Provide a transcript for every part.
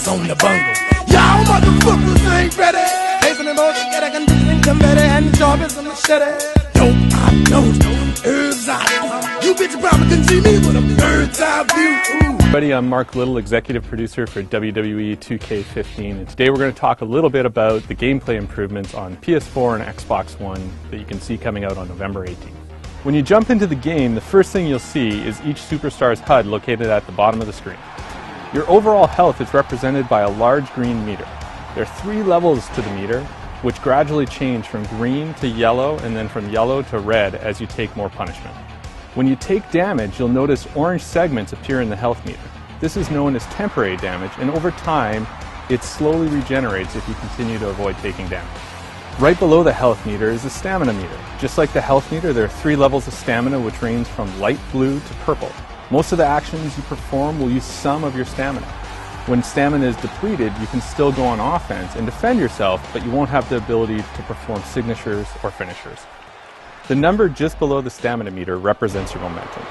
fingers on the bungle. Y'all motherfuckers ain't ready. Facing the most get a condition, come ready, and sharp as a machete. Dope, I know, herbs I do. You bitch probably couldn't see me with a bird's eye view. Everybody, I'm Mark Little, executive producer for WWE 2K15, and today we're going to talk a little bit about the gameplay improvements on PS4 and Xbox One that you can see coming out on November 18th. When you jump into the game, the first thing you'll see is each superstar's HUD located at the bottom of the screen. Your overall health is represented by a large green meter. There are 3 levels to the meter, which gradually change from green to yellow and then from yellow to red as you take more punishment. When you take damage, you'll notice orange segments appear in the health meter. This is known as temporary damage, and over time, it slowly regenerates if you continue to avoid taking damage. Right below the health meter is the stamina meter. Just like the health meter, there are 3 levels of stamina which range from light blue to purple. Most of the actions you perform will use some of your stamina. When stamina is depleted, you can still go on offense and defend yourself, but you won't have the ability to perform signatures or finishers. The number just below the stamina meter represents your momentum.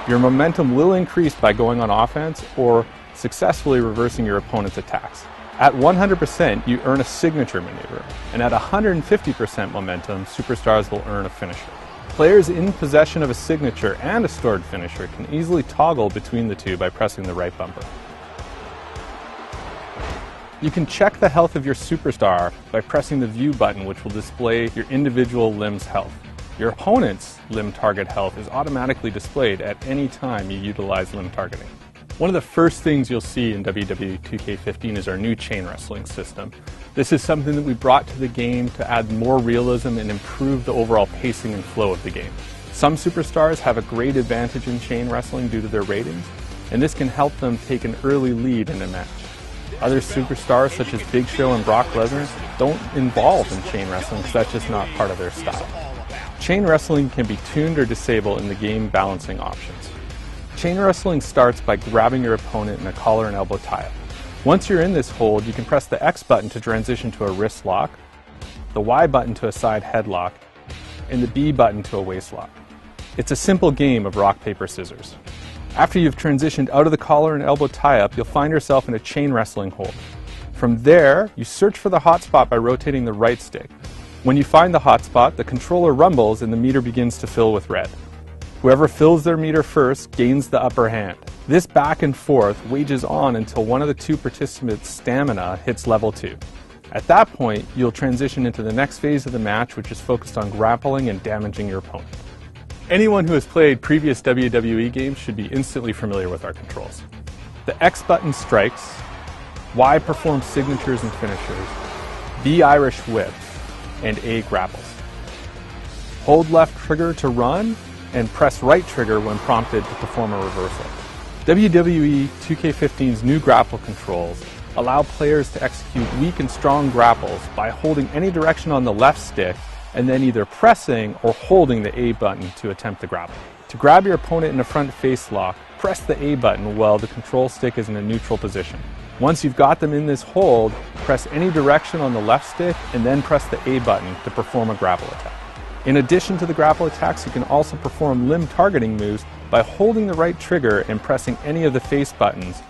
Your momentum will increase by going on offense or successfully reversing your opponent's attacks. At 100%, you earn a signature maneuver, and at 150% momentum, superstars will earn a finisher. Players in possession of a signature and a stored finisher can easily toggle between the two by pressing the right bumper. You can check the health of your superstar by pressing the view button, which will display your individual limb's health. Your opponent's limb target health is automatically displayed at any time you utilize limb targeting. One of the first things you'll see in WWE 2K15 is our new chain wrestling system. This is something that we brought to the game to add more realism and improve the overall pacing and flow of the game. Some superstars have a great advantage in chain wrestling due to their ratings, and this can help them take an early lead in a match. Other superstars such as Big Show and Brock Lesnar don't involve in chain wrestling because that's just not part of their style. Chain wrestling can be tuned or disabled in the game balancing options. Chain wrestling starts by grabbing your opponent in a collar and elbow tie-up. Once you're in this hold, you can press the X button to transition to a wrist lock, the Y button to a side headlock, and the B button to a waist lock. It's a simple game of rock, paper, scissors. After you've transitioned out of the collar and elbow tie-up, you'll find yourself in a chain wrestling hold. From there, you search for the hot spot by rotating the right stick. When you find the hot spot, the controller rumbles and the meter begins to fill with red. Whoever fills their meter first gains the upper hand. This back and forth wages on until one of the 2 participants' stamina hits level 2. At that point, you'll transition into the next phase of the match, which is focused on grappling and damaging your opponent. Anyone who has played previous WWE games should be instantly familiar with our controls. The X button strikes, Y performs signatures and finishers, B Irish whips, and A grapples. Hold left trigger to run, and press right trigger when prompted to perform a reversal. WWE 2K15's new grapple controls allow players to execute weak and strong grapples by holding any direction on the left stick and then either pressing or holding the A button to attempt the grapple. To grab your opponent in a front face lock, press the A button while the control stick is in a neutral position. Once you've got them in this hold, press any direction on the left stick and then press the A button to perform a grapple attack. In addition to the grapple attacks, you can also perform limb targeting moves by holding the right trigger and pressing any of the face buttons,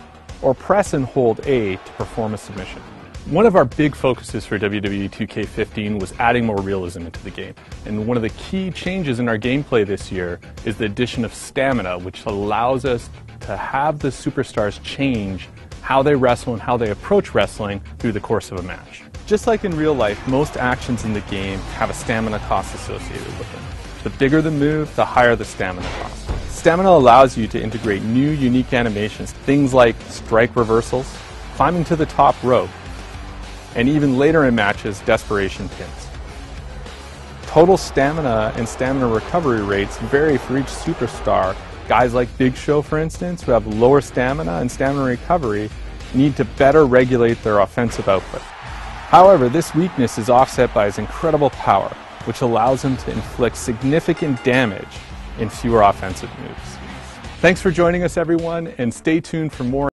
or press and hold A to perform a submission. One of our big focuses for WWE 2K15 was adding more realism into the game, and one of the key changes in our gameplay this year is the addition of stamina, which allows us to have the superstars change how they wrestle and how they approach wrestling through the course of a match. Just like in real life, most actions in the game have a stamina cost associated with them. The bigger the move, the higher the stamina cost. Stamina allows you to integrate new, unique animations, things like strike reversals, climbing to the top rope, and even later in matches, desperation pins. Total stamina and stamina recovery rates vary for each superstar. Guys like Big Show, for instance, who have lower stamina and stamina recovery, need to better regulate their offensive output. However, this weakness is offset by his incredible power, which allows him to inflict significant damage in fewer offensive moves. Thanks for joining us, everyone, and stay tuned for more